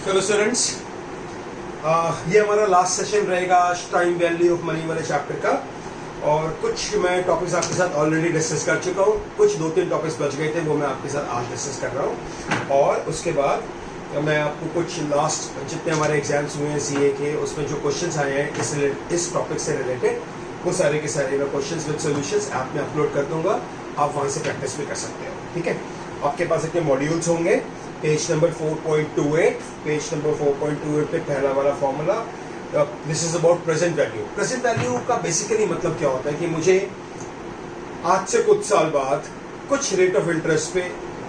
Hello students, ये हमारा last session रहेगा टाइम वैल्यू ऑफ मनी वाले चैप्टर का। और कुछ मैं टॉपिक्स आपके साथ ऑलरेडी डिस्कस कर चुका हूँ, कुछ 2-3 टॉपिक्स बच गए थे, वो मैं आपके साथ आज डिस्कस कर रहा हूँ। और उसके बाद मैं आपको कुछ लास्ट जितने हमारे एग्जाम्स हुए हैं सीए के, उसमें जो क्वेश्चंस आए हैं इस टॉपिक से रिलेटेड, वो सारे के सारे मैं क्वेश्चंस विद सॉल्यूशंस ऐप में अपलोड कर दूंगा। आप वहाँ से प्रैक्टिस भी कर सकते हो। ठीक है, आपके पास इतने मॉड्यूल्स होंगे। पेज नंबर 4.28, पेज नंबर 4.28 पे पहला वाला formula, this is about present value. Present value का बेसिकली मतलब क्या होता है कि मुझे आज से कुछ साल बाद कुछ रेट ऑफ इंटरेस्ट पे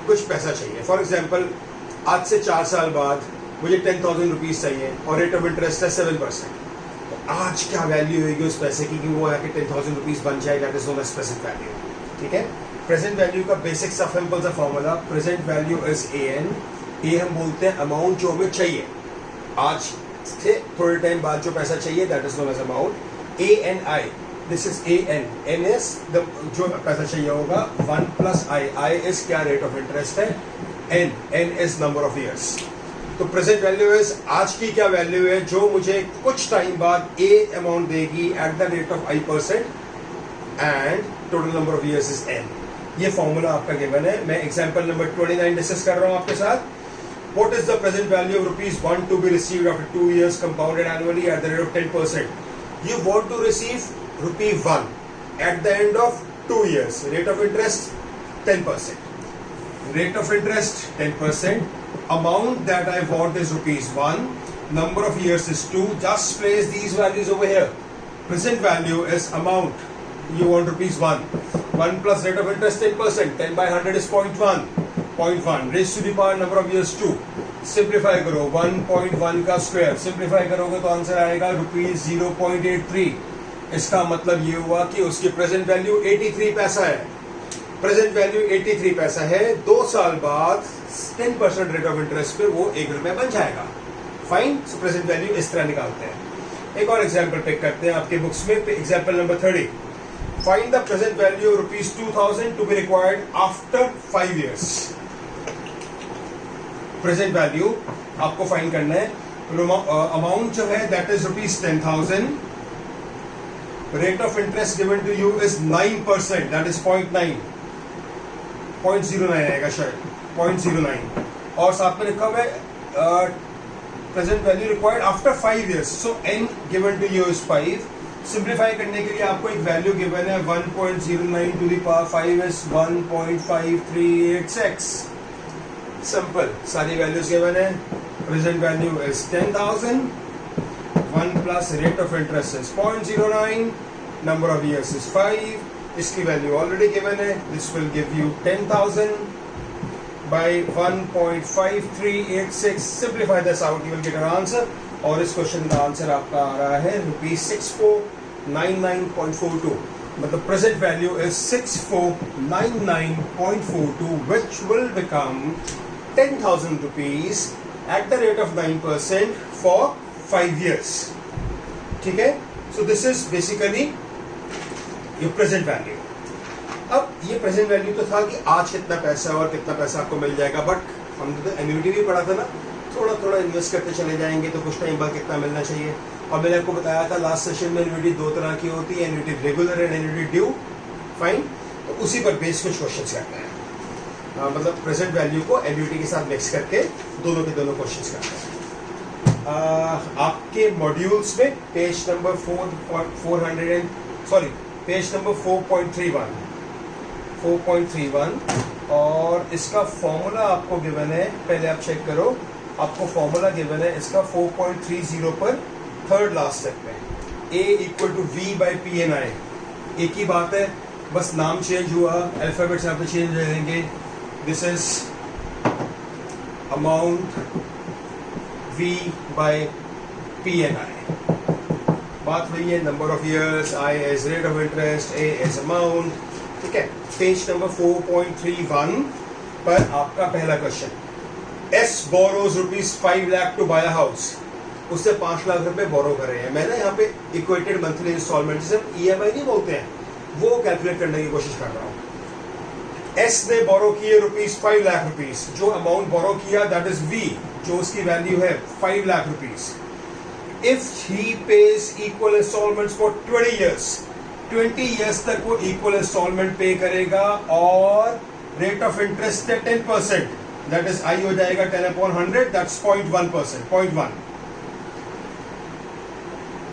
कुछ पैसा चाहिए। फॉर एग्जांपल, आज से 4 साल बाद मुझे 10,000 रुपीज चाहिए और रेट ऑफ इंटरेस्ट है 7%। तो आज क्या वैल्यू होगी उस पैसे की कि वो आके 10,000 रुपीज बन जाएगा, that is known as present value. ठीक है, प्रेजेंट वैल्यू का बेसिक सा सिंपल सा formula, present value is n. ए हम बोलते हैं अमाउंट जो हमें चाहिए आज से थोड़े टाइम बाद जो पैसा चाहिए, that is known as amount. A N I, this is A N. N is जो पैसा चाहिए होगा, 1 प्लस आई। आई इज क्या रेट ऑफ इंटरेस्ट है, N is number of years. तो प्रेजेंट वैल्यू इज आज की क्या वैल्यू है जो मुझे कुछ टाइम बाद ए अमाउंट देगी at the rate of I% and total number of years is an. ये फॉर्मूला आपका गिवन है। मैं एग्जांपल नंबर 29 डिस्कस कर रहा हूं आपके साथ। What is the present value of ₹1 to be received after 2 years compounded annually at the rate of 10%? You want to receive ₹1 at the end of 2 years. Rate of interest 10%. Rate of interest 10%. Amount that I want is ₹1. Number of years is 2. Just place these values over here. Present value is amount. You want ₹1. 1 plus rate of interest 10%. 10 by 100 is 0.1. 0.1 raised to the power number of years 2. Simplify करो, 1.1 का square simplify करोगे तो answer आएगा ₹0.83। इसका मतलब ये हुआ कि उसकी प्रेजेंट वैल्यू 83 पैसा है। प्रेजेंट वैल्यू 83 पैसा है। 2 साल बाद 10% रेट ऑफ इंटरेस्ट पे वो ₹1 बन जाएगा। फाइन। सो प्रेजेंट वैल्यू इस तरह निकालते हैं। एक और एग्जाम्पल पिक करते हैं आपके बुक्स में, example number 30। Find the present value of ₹2,000 to be required after 5 years. Present value आपको फाइंड करना है। अमाउंट जो है that is ₹10,000। Rate of interest given to you is 9%, that is 0.09 आएगा शायद, 0.09। और साथ में लिखा हुआ है present value required after 5 years। So N given to you is 5। Simplify करने के लिए आपको एक वैल्यू गिवन है, 1.09 to the power 5 is 1.5386। Simple, सारी वैल्यूज गिवन है। Present value is 10,000। 1 plus rate of interest is 0.09, number of years is 5। इसकी value already given है। This will give you 10,000 by 1.5386। Simplify this out, you will get an answer. और इस question का answer आपका आ रहा है ₹6499.42। मतलब present value is 6499.42 which will become 10,000 rupees at the rate of 9% for 5 years. ठीक है, so this is basically your present value. अब ये प्रेजेंट वैल्यू तो था कि आज कितना पैसा और कितना पैसा आपको मिल जाएगा, बट हमने तो एन्युटी भी पढ़ा था ना, थोड़ा थोड़ा इन्वेस्ट करते चले जाएंगे तो कुछ टाइम बाद कितना मिलना चाहिए। और मैंने आपको बताया था लास्ट सेशन में एन्युटी 2 तरह की होती है, annuity regular and annuity due. Fine. तो उसी पर बेस कुछ क्वेश्चंस करते हैं। मतलब प्रेजेंट वैल्यू को एन्युटी के साथ मिक्स करके दोनों के दोनों क्वेश्चंस करते हैं। आपके मॉड्यूल्स में पेज नंबर 4.31 और इसका फॉर्मूला आपको गिवन है। पहले आप चेक करो, आपको फॉर्मूला गिवन है इसका 4.30 पर थर्ड लास्ट स्टेप में, A इक्वल टू V/P/NI। एक ही बात है, बस नाम चेंज हुआ, अल्फाबेट्स यहाँ पे चेंज रहेंगे। This is amount V/P/NI। बात वही है, number of years, I is rate of interest, A is amount. ठीक है, पेज नंबर 4.31 पर आपका पहला question, S borrows ₹5 lakh to buy a house। उससे 5 लाख रुपए बोरो कर रहे हैं। मैंने यहाँ पे इक्वेटेड मंथली इंस्टॉलमेंट, जिसे EMI नहीं बोलते हैं, वो कैलकुलेट करने की कोशिश कर रहा हूँ। एस ने बोरो किए ₹5 लाख, जो अमाउंट बोरो किया दैट इज वी, जो उसकी वैल्यू है 5 lakh rupees. If he pays equal instalments for 20 years, 20 years तक वो इक्वल इंस्टॉलमेंट पे करेगा और रेट ऑफ इंटरेस्ट है 10%, दैट इज आई हो जाएगा 10/100, that's 0.1%, 0.1।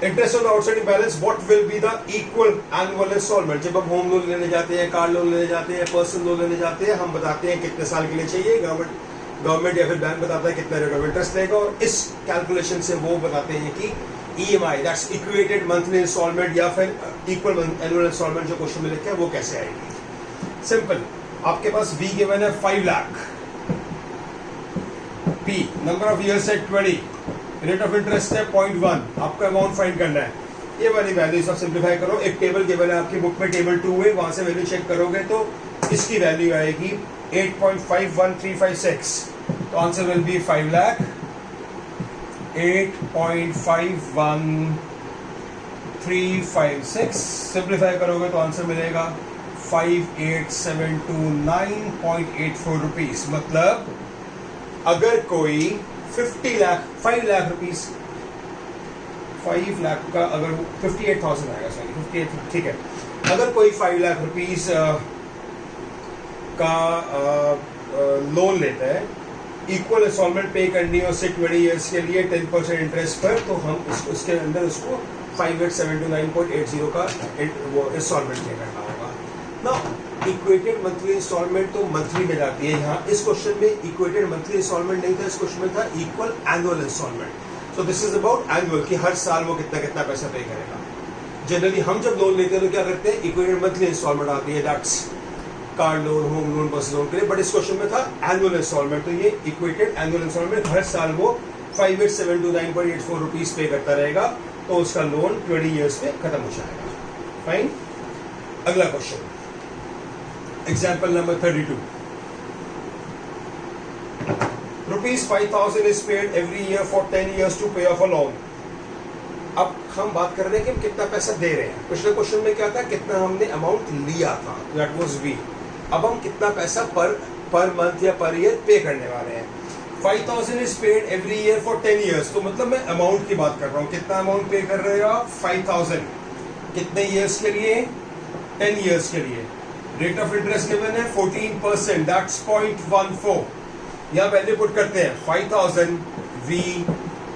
Interest on outstanding balance, what will be the equal annual instalment. जब हम होम लोन लेने जाते हैं, कार लोन लेने जाते हैं, पर्सनल लोन लेने जाते हैं, हम बताते हैं कितने साल के लिए चाहिए, गवर्नमेंट या फिर बैंक बताता है कितना रेट ऑफ इंटरेस्ट लेगा, और इस कैलकुलेशन से वो बताते हैं कि EMI that's equated monthly instalment या फिर इक्वल एनुअल इंस्टॉलमेंट जो क्वेश्चन में लिखा है वो कैसे आएगी। सिंपल, आपके पास वी गिवन है 5 lakh, P number of years है 20, रेट ऑफ इंटरेस्ट है 0.1, आपको अमाउंट फाइंड करना है। ये वाली वैल्यू सब सिंप्लीफाई करो, एक टेबल गिवन है आपकी बुक में, टेबल 2 है, वहां से वैल्यू चेक करोगे तो इसकी वैल्यू आएगी 8.51356, तो answer will be 5 lakh 8.51356। Simplify करोगे तो आंसर मिलेगा 58,729.84 रुपीज। मतलब अगर कोई 5 लाख रुपीस, 5 लाख का अगर 58,000 आएगा, सॉरी 58, ठीक है। अगर कोई 5 लाख रुपीस का लोन लेता है, इक्वल इंस्टॉलमेंट पे करनी है उससे 20 ईयर्स के लिए 10% इंटरेस्ट पर, तो हम उसके अंदर उसको 58,729.80 का वो इंस्टॉलमेंट पे करना होगा ना। इक्वेटेड मंथली इंस्टॉलमेंट तो मंथली में जाती है, यहाँ इस क्वेश्चन में इक्वेटेड मंथली इंस्टॉलमेंट नहीं था, इस क्वेश्चन में था equal annual instalment. So this is about annual, कि हर साल वो कितना कितना पैसा पे करेगा। जनरली हम जब लोन लेते हैं तो क्या करते हैं, इक्वेटेड मंथली इंस्टॉलमेंट आती है, that's car loan, home loan, personal loan के लिए, बट इस क्वेश्चन में था एनुअल इंस्टॉलमेंट, तो ये इक्वेटेड एनुअल इंस्टॉलमेंट, हर साल वो 58,729.84 रुपीज पे करता रहेगा, तो उसका लोन 20 ईयर्स में खत्म हो जाएगा। फाइन, अगला question, example number 32। ₹5,000 is paid every year for 10 years to pay off a loan। अब हम बात कर रहे हैं कि हम कितना पैसा दे रहे हैं। पिछले क्वेश्चन में क्या था, कितना हमने अमाउंट लिया था, दैट वाज वी। अब हम कितना पैसा पर मंथ या पर ईयर पे करने वाले हैं। 5,000 is paid every year for 10 years, तो मतलब मैं अमाउंट की बात कर रहा हूँ, कितना अमाउंट पे कर रहे हो आप, 5,000, कितने ईयर्स के लिए, 10 ईयर्स के लिए। रेट ऑफ इंटरेस्ट गिवन है 14%, दैट्स 0.14। यहाँ वैल्यू पुट करते हैं 5,000 V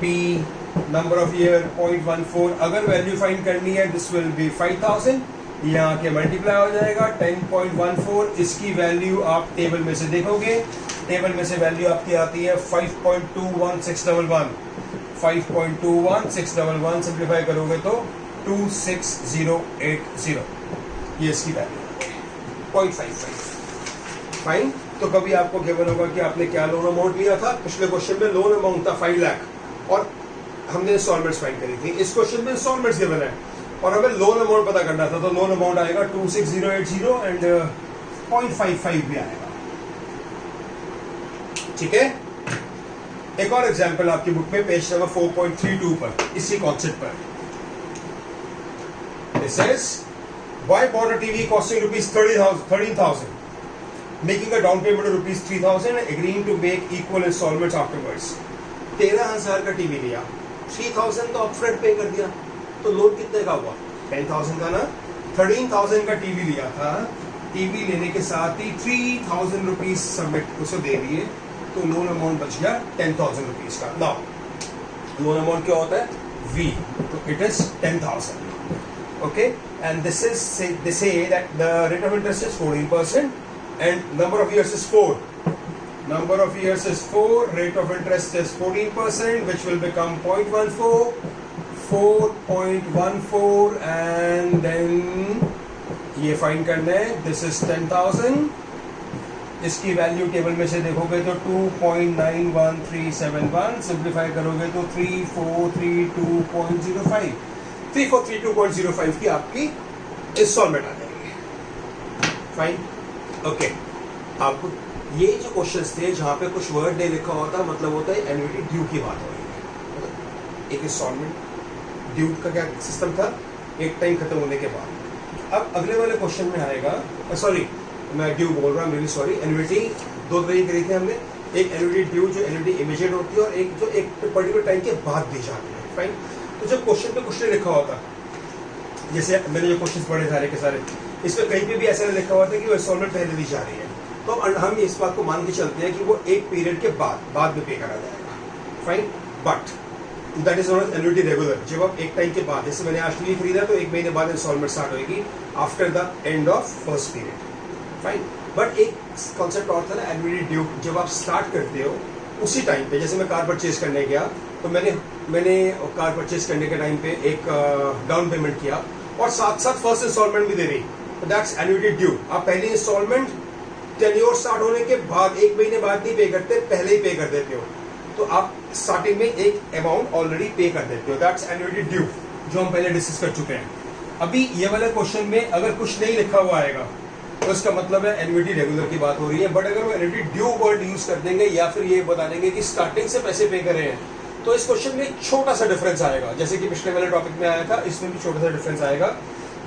P number of year 0.14। अगर वैल्यू फाइंड करनी है दिस विल बी 5,000, यहाँ के मल्टीप्लाई हो जाएगा 10.14। इसकी वैल्यू आप टेबल में से देखोगे, टेबल में से वैल्यू आपकी आती है 5.21611, 5.21611 सिंप्लीफाई करोगे तो 26080, ये इसकी वैल्यू 0.55। फाइन, तो कभी आपको गिवन होगा कि आपने क्या लोन अमाउंट लिया था। पिछले क्वेश्चन में लोन अमाउंट था 5 लाख और हमने इंस्टॉलमेंट्स फाइंड करी थी। इस क्वेश्चन में इंस्टॉलमेंट्स गिवन है और हमें लोन अमाउंट पता करना था, तो लोन अमाउंट आएगा 26080 एंड 0.55 भी आएगा। ठीक है, एक और एग्जांपल आपकी बुक में पेज नंबर 4.32 पर, इसी कॉन्सेप्ट पर। It says, why bought a TV costing ₹13,000, making a down payment of ₹3,000 and agreeing to make equal installments afterwards। 13,000 का टीवी लिया, 3,000 तो अपफ्रंट पे कर दिया, तो लोन कितने का हुआ, 10,000 का ना। 13,000 का टीवी लिया था, टीवी लेने के साथ ही 3,000 रुपीज सबमिट उसे दे दिए, तो लोन अमाउंट बच गया 10,000 रुपीज का। नाउ लोन अमाउंट क्या होता है, V, तो it is 10,000। Okay, and this is they say that the rate of interest is 14% and number of years is 4. Number of years is 4, rate of interest is 14%, which will become 0.14, 4.14, and then ये find करना है, this is 10,000। इसकी value table में से देखोगे तो 2.91371, simplify करोगे तो 3432.05, 3432.05 की आपकी इंस्टॉलमेंट आ जाएगी। Fine, okay. आपको ये जो क्वेश्चंस थे जहां पे कुछ वर्ड नहीं लिखा होता, मतलब होता है एन्युटी ड्यू की बात हो रही है। एक इंस्टॉलमेंट ड्यू का क्या सिस्टम था, एक टाइम खत्म होने के बाद। अब अगले वाले क्वेश्चन में आएगा, सॉरी मैं ड्यू बोल रहा हूँ, रियली सॉरी। एन्युटी दो तरह की करी थी हमने, एक एन्युटी ड्यू जो एन्युटी इमीडिएट होती है और एक जो एक पर्टिकुलर टाइम के बाद दी जाती है, फाइन। तो जब क्वेश्चन पे कुछ नहीं लिखा होता, जैसे मैंने जो क्वेश्चन पढ़े सारे के सारे, इसमें कहीं पे भी ऐसा नहीं लिखा हुआ था कि वो इंस्टॉलमेंट पहले दी जा रही है, तो हम इस बात को मान के चलते हैं कि वो एक पीरियड के बाद में पे करा जाएगा, fine. But that is not annuity regular. जब आप एक टाइम के बाद, जैसे मैंने आज टीवी खरीदा तो एक महीने बाद इंस्टॉलमेंट स्टार्ट होगी after the end of first period, fine. But एक कॉन्सेप्ट और था ना एन्युटी ड्यू, जब आप स्टार्ट करते हो उसी टाइम पे, जैसे मैं कार परचेज करने गया तो मैंने कार परचेज करने के टाइम पे एक डाउन पेमेंट किया और साथ साथ फर्स्ट इंस्टॉलमेंट भी दे रही, तो दैट्स एन्युटी ड्यू। आप पहली इंस्टॉलमेंट टेन्योर स्टार्ट होने के बाद एक महीने बाद नहीं पे करते, पहले ही पे कर देते हो, तो आप स्टार्टिंग में एक अमाउंट ऑलरेडी पे कर देते हो, दैट्स एन्युटी ड्यू, जो हम पहले डिस्कस कर चुके हैं। अभी ये वाले क्वेश्चन में अगर कुछ नहीं लिखा हुआ आएगा तो इसका मतलब है एन्युटी रेगुलर की बात हो रही है। बट अगर वो एन्युटी ड्यू वर्ड यूज कर देंगे या फिर ये बता देंगे कि स्टार्टिंग से पैसे पे करे हैं, तो इस क्वेश्चन में एक छोटा सा डिफरेंस आएगा, जैसे कि पिछले वाले टॉपिक में आया था, इसमें भी छोटा सा डिफरेंस आएगा।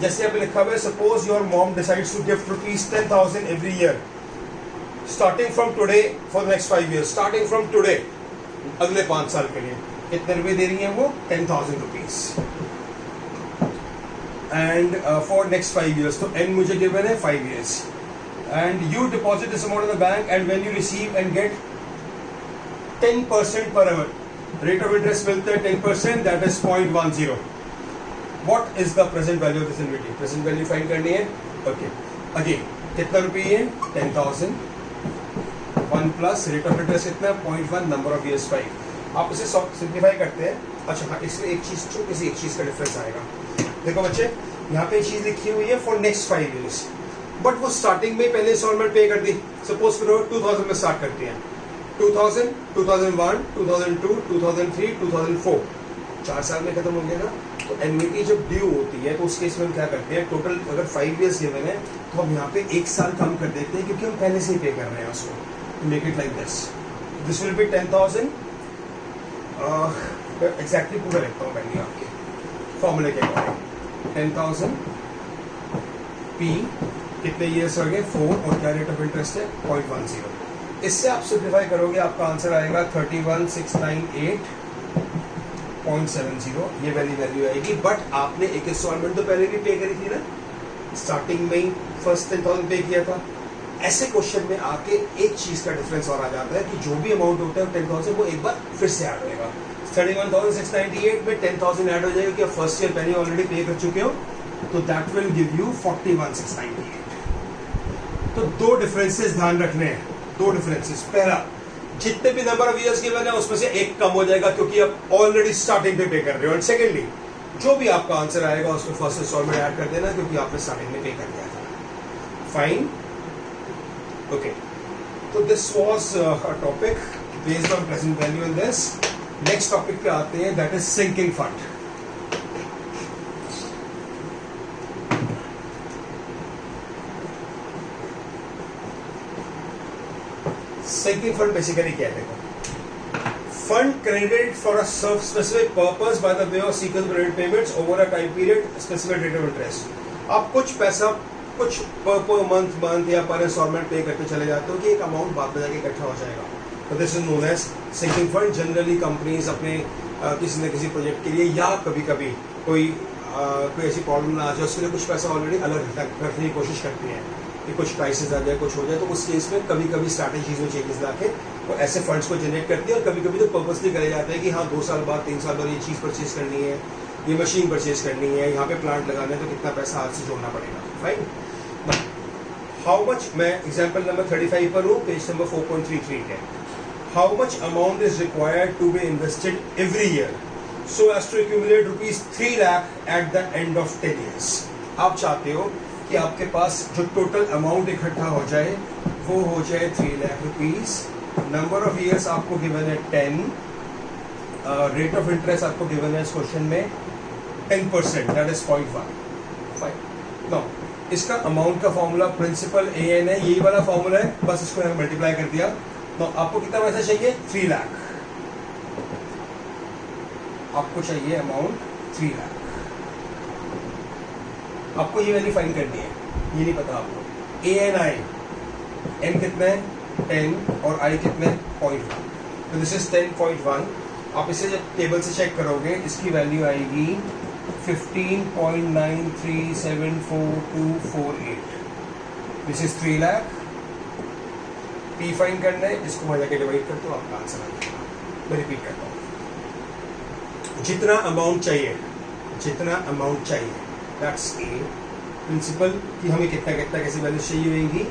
जैसे अब लिखा हुआ है, suppose your mom decides to gift ₹10,000 every year starting from today for the next 5 years, starting from today, अगले 5 साल के लिए। कितने रुपए दे रही है वो? ₹10,000 एंड फॉर नेक्स्ट 5 years, तो एन मुझे गिवन है 5 years, and you deposit this amount in the bank and when you receive and get 10% per hour, rate of interest मिलता है 10%, that is 0.10। What is the present value of this annuity? Present value find करनी है। Okay, again कितना रुपये है? 10,000, 1 plus rate of interest कितना? 0.1, number of years 5। आप इसे सिंप्लीफाई करते हैं। अच्छा हाँ, इसमें एक चीज, छोटी सी एक चीज का डिफरेंस आएगा। देखो बच्चे, यहाँ पे एक चीज लिखी हुई है फॉर नेक्स्ट 5 years, बट वो स्टार्टिंग में पहले इंस्टॉलमेंट पे कर दी। सपोज करो 2000 में स्टार्ट करते हैं, 2000, 2001, 2002, 2003, 2004, 4 साल में खत्म हो गया ना। तो एन्युटी जब ड्यू होती है तो उस केस में हम क्या करते हैं, टोटल अगर 5 years गिवन है तो हम यहाँ पे 1 साल कम कर देते हैं, क्योंकि हम पहले से ही पे कर रहे हैं उसको। Make it like this will be 10,000, exactly पूरा लिखता हूँ पहले आपके फॉर्मूले के अकॉर्डिंग। 10,000 पी कितने ईयर्स हो गए? 4, और क्या रेट ऑफ इंटरेस्ट है? 0.10। इससे आप सिंप्लीफाई करोगे, आपका आंसर आएगा 31,698.70, ये वैल्यू आएगी। बट आपने एक इंस्टॉलमेंट तो पहले भी पे करी थी ना, स्टार्टिंग में ही फर्स्ट 10,000 पे किया था। ऐसे क्वेश्चन में आके एक चीज का डिफरेंस और आ जाता है कि जो भी अमाउंट होता है 10,000 वो एक बार फिर से ऐड होएगा। 31,698 में 10,000 ऐड हो जाएगा, कि आप फर्स्ट ईयर पहले ऑलरेडी पे कर चुके हो, तो दैट विल गिव यू 41,698। तो दो डिफरेंसेस ध्यान रखने हैं, दो डिफरेंसेस। पहला, जितने भी नंबर ऑफ ईयर्स गिवन है उसमें से एक कम हो जाएगा, क्योंकि आप ऑलरेडी स्टार्टिंग पे पे कर रहे हो। एंड सेकेंडली, जो भी आपका आंसर आएगा उसमें फर्स्ट इंस्टॉलमेंट ऐड कर देना, क्योंकि आपने स्टार्टिंग में पे कर दिया था। Fine, okay. तो this was a topic based on present value in this. Next topic पे आते हैं, that is sinking fund. Sinking fund basically क्या है? देखो, fund credited for a specific purpose by the way of sequence payments over a time period, specific rate of interest. आप कुछ पैसा कुछ पर मंथ या पर इंस्टॉलमेंट पे करते चले जाते हो कि एक अमाउंट बाद में जाके इकट्ठा हो जाएगा, तो this is known as sinking fund. Generally companies अपने किसी न किसी प्रोजेक्ट के लिए, या कभी कभी कोई ऐसी प्रॉब्लम ना आ जाए, उसके लिए कुछ पैसा ऑलरेडी अलग रखने की कोशिश करती हैं कि कुछ प्राइसेस आ जाए, कुछ हो जाए। तो उस केस में कभी कभी स्ट्रैटेजीज में चेंजेस लाके वो ऐसे फंड्स को जनरेट करती है। और कभी कभी तो पर्पसली करे जाते हैं कि हाँ 2 साल बाद 3 साल बाद ये चीज़ परचेज करनी है, ये मशीन परचेज करनी है, यहाँ पे प्लांट लगाना है, तो कितना पैसा आज से जोड़ना पड़ेगा। फाइन, हाउ मच, मैं एग्जाम्पल नंबर 35 पर हूँ, पेज नंबर 4.33 है। How much amount is required to be invested every year so as to accumulate ₹3 lakh at the end of 10 years। आप चाहते हो कि आपके पास जो टोटल अमाउंट इकट्ठा हो जाए वो हो जाए 3 lakh rupees. Number of years आपको गिवन है 10, रेट ऑफ इंटरेस्ट आपको गिवन है इस क्वेश्चन में 10%, दैट इज 0.1। फाइन, नो इसका अमाउंट का फॉर्मूला प्रिंसिपल AN है, यही वाला फॉर्मूला है, बस इसको यहाँ मल्टीप्लाई कर दिया। तो आपको कितना पैसा चाहिए? 3 लाख। आपको चाहिए अमाउंट 3 लाख। आपको ये वैल्यू फाइंड करनी है, ये नहीं पता आपको। ANI n कितना है 10 और i कितना है 0.1, तो दिस इज 10.1। आप इसे जब टेबल से चेक करोगे इसकी वैल्यू आएगी 15.93744248, this is 3 lakh. P fine करना है, इसको वहां जाके डिवाइड कर दो, आपका आंसर आ जाएगा। मैं रिपीट करता हूँ, जितना अमाउंट चाहिए दैट्स ए प्रिंसिपल कि हमें कितना कैसे वैल्यू चाहिए होगी,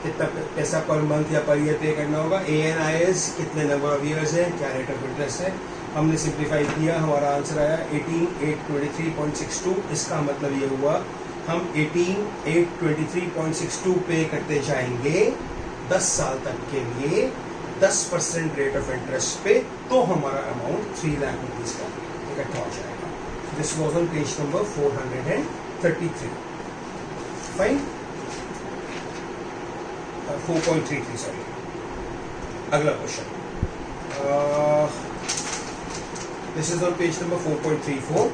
कितना पैसा पर मंथ या पर ईयर पे करना होगा। ANIs कितने नंबर ऑफ ईयर्स है, क्या रेट ऑफ इंटरेस्ट है, हमने सिंप्लीफाई किया, हमारा आंसर आया 18,823.62। इसका मतलब ये हुआ हम 18,823.62 पे करते जाएंगे 10 साल तक के लिए 10% रेट ऑफ इंटरेस्ट पे, तो हमारा अमाउंट 3 लाख रुपीज का इकट्ठा हो जाएगा। This was on page number 433। Fine, 4.33 sorry. अगला question, this is on page number 4.34।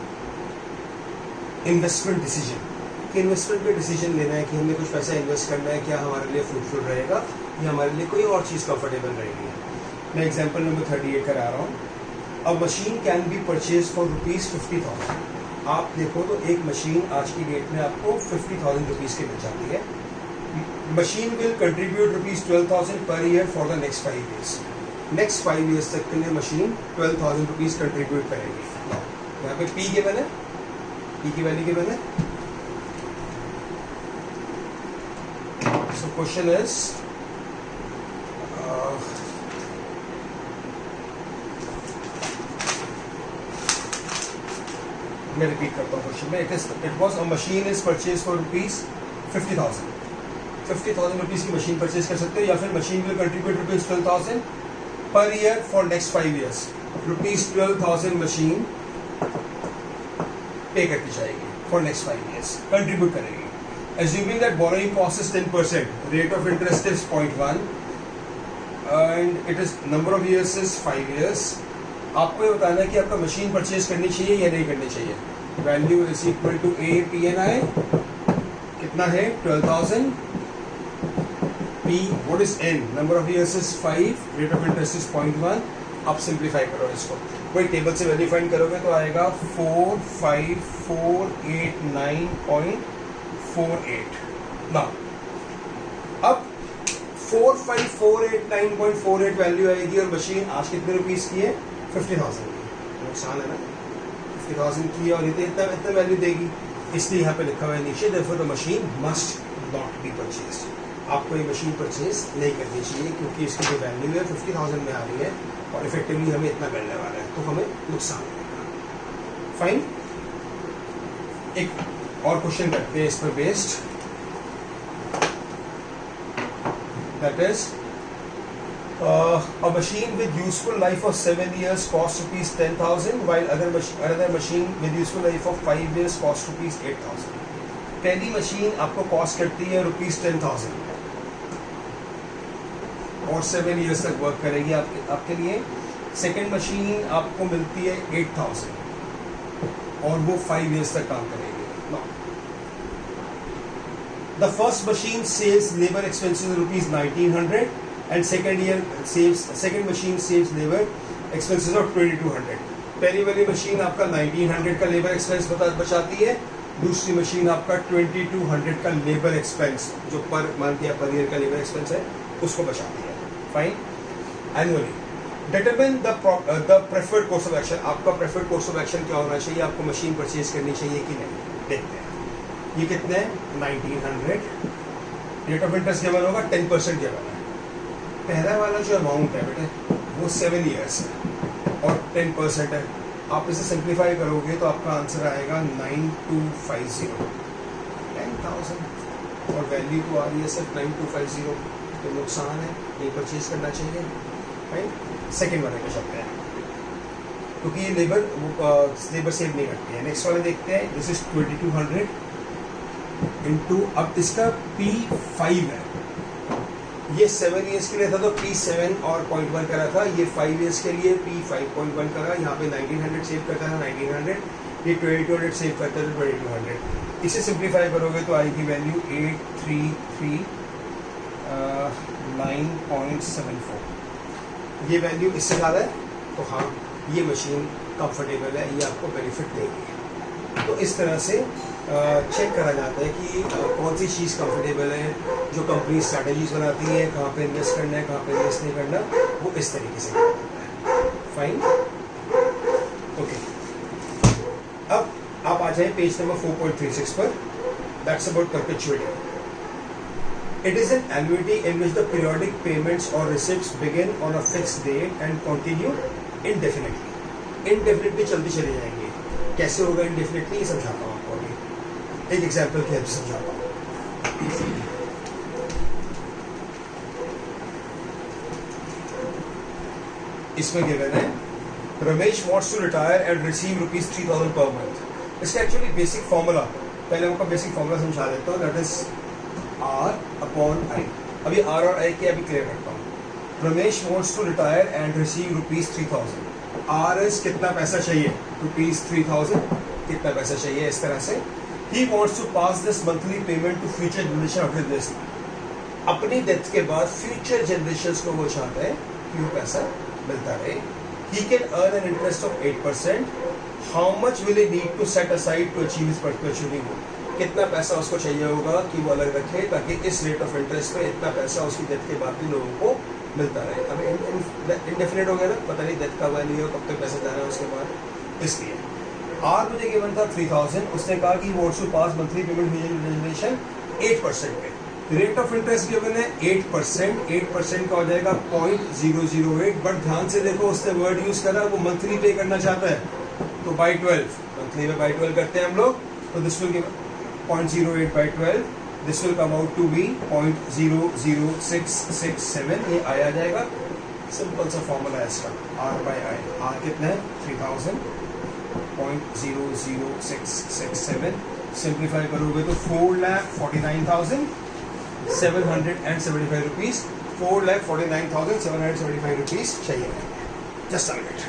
Investment decision, कि इन्वेस्टमेंट पे डिसीजन लेना है कि हमें कुछ पैसा इन्वेस्ट करना है, क्या हमारे लिए फ्रूटफुल रहेगा या हमारे लिए कोई और चीज़ कंफर्टेबल रहेगी। मैं एग्जांपल नंबर 38 करा रहा हूँ। अ machine can be purchase for ₹50,000। आप देखो तो एक मशीन आज की डेट में आपको 50,000 रुपीज़ की मिल जाती है। Machine will contribute ₹12,000 per year for the next 5 years. Next 5 years तक के लिए मशीन 12,000 रुपीज़ कंट्रीब्यूट करेगी। यहाँ पे पी गिवन है, पी की वैल्यू गिवन है। So question is, मैं रिपीट करता हूँ क्वेश्चन में। It was a machine is purchase for ₹50,000। 50,000 rupees की मशीन परचेज कर सकते हो, या फिर machine will contribute ₹12,000 per year for next 5 years. ₹12,000 machine पे करती जाएगी फॉर नेक्स्ट 5 ईयर्स, कंट्रीब्यूट करेगी। Assuming that borrowing cost is 10%, rate of interest is 0.1, and it is number of years is 5 years. आपको ये बताना है कि आपका मशीन परचेज करनी चाहिए या नहीं करनी चाहिए। Value is equal to A PNI, कितना है 12,000। P what is N, number of years is 5, rate of interest is 0.1। आप सिंप्लीफाई करो इसको, कोई टेबल से वैल्यू फाइंड करोगे तो आएगा 45489.48। ना अब 45489.48 वैल्यू आएगी और मशीन आज कितने रुपीस की है 50,000 की। नुकसान है ना, 50,000 की और इतना वैल्यू देगी, इसलिए यहाँ पे लिखा हुआ है नीचे therefore the machine must not be purchased. आपको ये मशीन परचेज नहीं करनी चाहिए क्योंकि इसकी जो वैल्यू है 50,000 में आ रही है और इफेक्टिवली हमें इतना मिलने वाला है, तो हमें नुकसान होगा। फाइन, एक और क्वेश्चन करते हैं इस पर based, that is a machine with useful life of 7 years costs ₹10,000 while another machine with useful life of 5 years costs ₹8,000। पहली मशीन आपको कॉस्ट करती है ₹10,000 और 7 इयर्स तक वर्क करेगी आपके लिए। सेकेंड मशीन आपको मिलती है 8,000 और वो 5 इयर्स तक काम करेगी। The first machine saves labor expenses ₹1,900 and second machine saves labor expenses of 2,200। पहली वाली मशीन आपका 1,900 का लेबर एक्सपेंस बचाती है, दूसरी मशीन आपका 2,200 का लेबर एक्सपेंस जो पर मंथ या पर ईयर का लेबर एक्सपेंस है उसको बचाती है। Fine, annually determine the preferred course of action. आपका प्रेफर्ड कोर्स ऑफ एक्शन क्या होना चाहिए, आपको मशीन परचेज करनी चाहिए कि नहीं, देखते हैं। ये कितने हैं 1,900, रेट ऑफ इंटरेस्ट गिवन होगा 10% गिवन है। पहला वाला जो अमाउंट है बेटे वो 7 इयर्स है और 10% है। आप इसे सिंप्लीफाई करोगे तो आपका आंसर आएगा 9,250, 10,000 और वैल्यू तो आ रही है सिर्फ 9,250, तो नुकसान है, ये परचेज करना चाहिए। राइट, सेकेंड वाले पे चलते हैं क्योंकि ये लेबर सेव नहीं करती है। नेक्स्ट वाले देखते हैं, दिस इज 2,200 इंटू, अब इसका P5 है, ये 7 इयर्स के लिए था तो P7 और 0.1 करा था, ये 5 इयर्स के लिए P5.1 करा। यहाँ पे 1,900 सेव करता है 1,900, ये 2,200 सेव करता है तो 2,200। इसे सिंप्लीफाई करोगे तो आएगी वैल्यू 833 9.74, ये वैल्यू इससे ज़्यादा है तो हाँ ये मशीन कंफर्टेबल है, ये आपको बेनिफिट देगी। तो इस तरह से चेक करा जाता है कि कौन सी चीज़ कंफर्टेबल है, जो कंपनी स्ट्रैटेजीज बनाती है, कहाँ पे इन्वेस्ट करना है, कहाँ पे इन्वेस्ट नहीं करना, वो इस तरीके से किया जाता है। Fine, okay. अब आप आ जाए पेज नंबर 4.36 पर। That's about perpetuity. It is an annuity in which the periodic payments or receipts begin on a fixed date and continue indefinitely. Indefinitely चलती चली जाएंगी। कैसे होगा indefinitely, ये समझाता हूँ आपको अभी, एक एग्जाम्पल के हेल्प से समझाता हूँ। इसमें गिवन है Ramesh wants to retire and receive ₹3,000 per month. इसका एक्चुअली बेसिक फॉर्मूला, पहले आपको बेसिक फॉर्मूला समझा देता हूँ, दैट इज R/I। अभी R और I के अभी क्लियर करता हूँ। Ramesh wants to retire and receive ₹3,000। R is कितना पैसा चाहिए, ₹3,000 कितना पैसा चाहिए, इस तरह से। He wants to pass this monthly payment to future generation after this। अपनी डेथ के बाद फ्यूचर जनरेशंस को वो चाहता है कि वो पैसा मिलता रहे। He can earn an interest of 8%. How much will he need to set aside to achieve his perpetuity goal? कितना पैसा उसको चाहिए होगा कि वो अलग रखे ताकि इस रेट ऑफ इंटरेस्ट पे इतना पैसा उसकी डेथ के बाद भी लोगों को मिलता रहे। अब इंडेफिनिट हो गया ना, पता नहीं डेथ का वैल्यू है, कब तक पैसा जाना है उसके बाद, इसलिए आर मुझे गिवन था 3000। उसने कहा कि वो to pass monthly payment generation 8% पे। रेट ऑफ इंटरेस्ट गिवन है 8%। 8% का हो जाएगा 0.008। बट ध्यान से देखो, उसने वर्ड यूज करा, वो मंथली पे करना चाहता है तो बाई 12, मंथली में बाई 12 करते हैं हम लोग। तो this will give 0.08 by 12, this will come out to be 0.00667। ये आया जाएगा, सिंपल सा फॉर्मूला है इसका, R by I। R कितना है 3000, 0.00667। सिंप्लीफाई करोगे तो 4,49,775 रुपीज, 4,49,775 रुपीज चाहिए। Just a minute.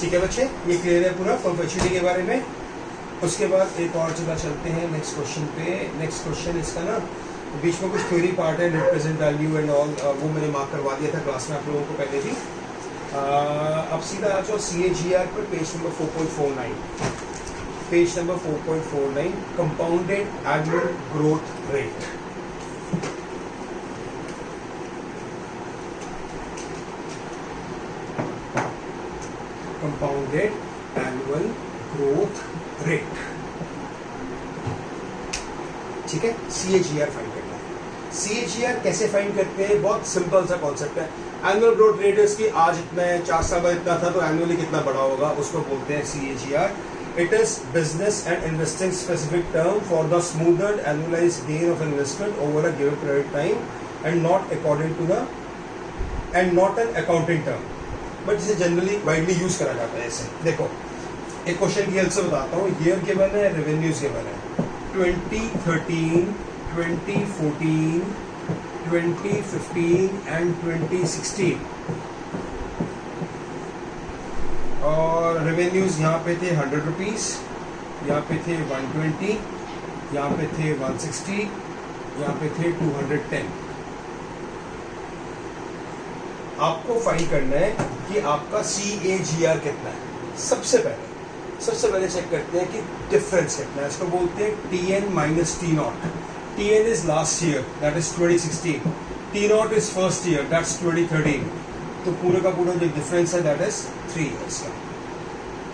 ठीक है बच्चे, ये क्लियर है पूरा परपेचुइटी के बारे में। उसके बाद एक और जगह चलते हैं नेक्स्ट क्वेश्चन पे। नेक्स्ट क्वेश्चन इसका ना बीच में कुछ थ्योरी पार्ट है, net present value and all, वो मैंने मार्क करवा दिया था क्लास में आप लोगों को पहले भी। अब सीधा आ जाओ CAGR पर, page number 4.49। Page number 4.49, compounded annual growth rate. Compounded annual growth rate, ठीक है। CAGR फाइंड करना है। CAGR कैसे फाइंड करते हैं, बहुत सिंपल सा कॉन्सेप्ट है। एनुअल ग्रोथ रेट इसकी आज इतना है, 4 साल बाद इतना था, तो एनुअली कितना बड़ा होगा, उसको बोलते हैं CAGR। It is business and investing specific term for the smoothed annualised gain of investment over a given period time and not according to the and not an accounting term, but इसे generally widely use करा जाता है। इसे देखो, एक question की help से बताता हूँ। ईयर गिवन है, रेवेन्यूज गिवन है 2013, 2014, 2015 एंड 2016। और रेवेन्यूज यहाँ पे थे 100 रुपीज, यहाँ पे थे 120, यहाँ पे थे 160, यहाँ पे थे 210। आपको फाइंड करना है कि आपका CAGR कितना है। सबसे पहले चेक करते हैं कि डिफरेंस कितना है। इसको बोलते हैं TN minus T0। TN is last year, that is 2016। T0 is first year, that's 2013। तो पूरे का पूरा जो डिफरेंस है दैट इज 3 ईयर्स का,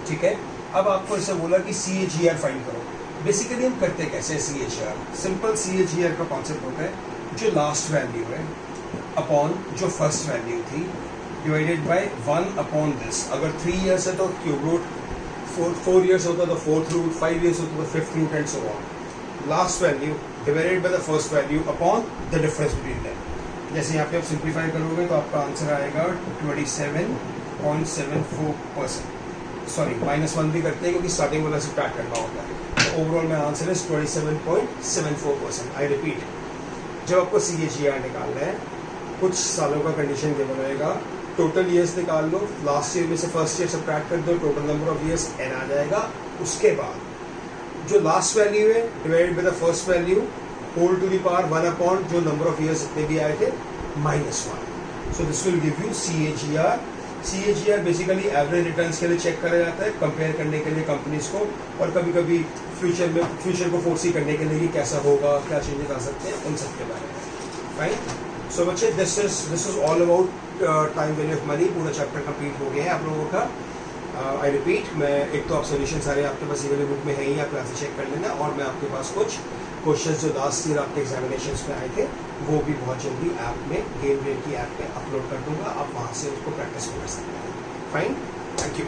ठीक है। अब आपको इसे बोला कि CAGR फाइंड करो। बेसिकली हम करते कैसे CAGR, सिंपल CAGR का कॉन्सेप्ट होता है जो लास्ट वैल्यू है अपॉन जो फर्स्ट वैल्यू थी डिवाइडेड बाय 1 अपॉन दिस। अगर 3 ईयर्स है तो क्यूब रूट, 4 ईयर्स होता तो 4th रूट, 5 ईयर्स होता तो 5th root and so on. Last value divided by the first value upon the difference between them. जैसे यहाँ पे आप सिंप्लीफाई करोगे तो आपका आंसर आएगा 27 0.74%, सॉरी -1 भी करते हैं क्योंकि स्टार्टिंग वाला सब्ट्रैक्ट करना होता है। तो ओवरऑल में आंसर है 27.74%। आई रिपीट, जब आपको CAGR निकालना है, कुछ सालों का कंडीशन गिवन रहेगा, टोटल ईयर्स निकाल लो, लास्ट ईयर में से फर्स्ट ईयर सब्ट्रैक्ट कर दो, total number of years n आ जाएगा। उसके बाद जो लास्ट वैल्यू है divided by the first value whole to the power 1 upon जो नंबर ऑफ ईयर्स इतने भी आए थे -1। So this will give you CAGR। CAGR basically average returns के लिए चेक करा जाता है, कंपेयर करने के लिए कंपनीज को, और कभी कभी फ्यूचर को फोर्सी करने के लिए कि कैसा होगा, क्या चेंजेस आ सकते हैं, उन सब के बारे में। फाइन। सो बच्चे, this is all about time value of money. पूरा चैप्टर कंप्लीट हो गया है आप लोगों का। आई रिपीट, मैं एक तो आप सोल्यूशन सारे आपके पास ये वाली बुक में है ही, आप क्लासेस चेक कर लेना, और मैं आपके पास कुछ क्वेश्चंस जो लास्ट ईयर आपके एग्जामिनेशंस में आए थे वो भी बहुत जल्दी ऐप में, गेम ब्रेन की ऐप में अपलोड कर दूंगा। आप वहाँ से उसको प्रैक्टिस कर सकते हैं। Fine, thank you.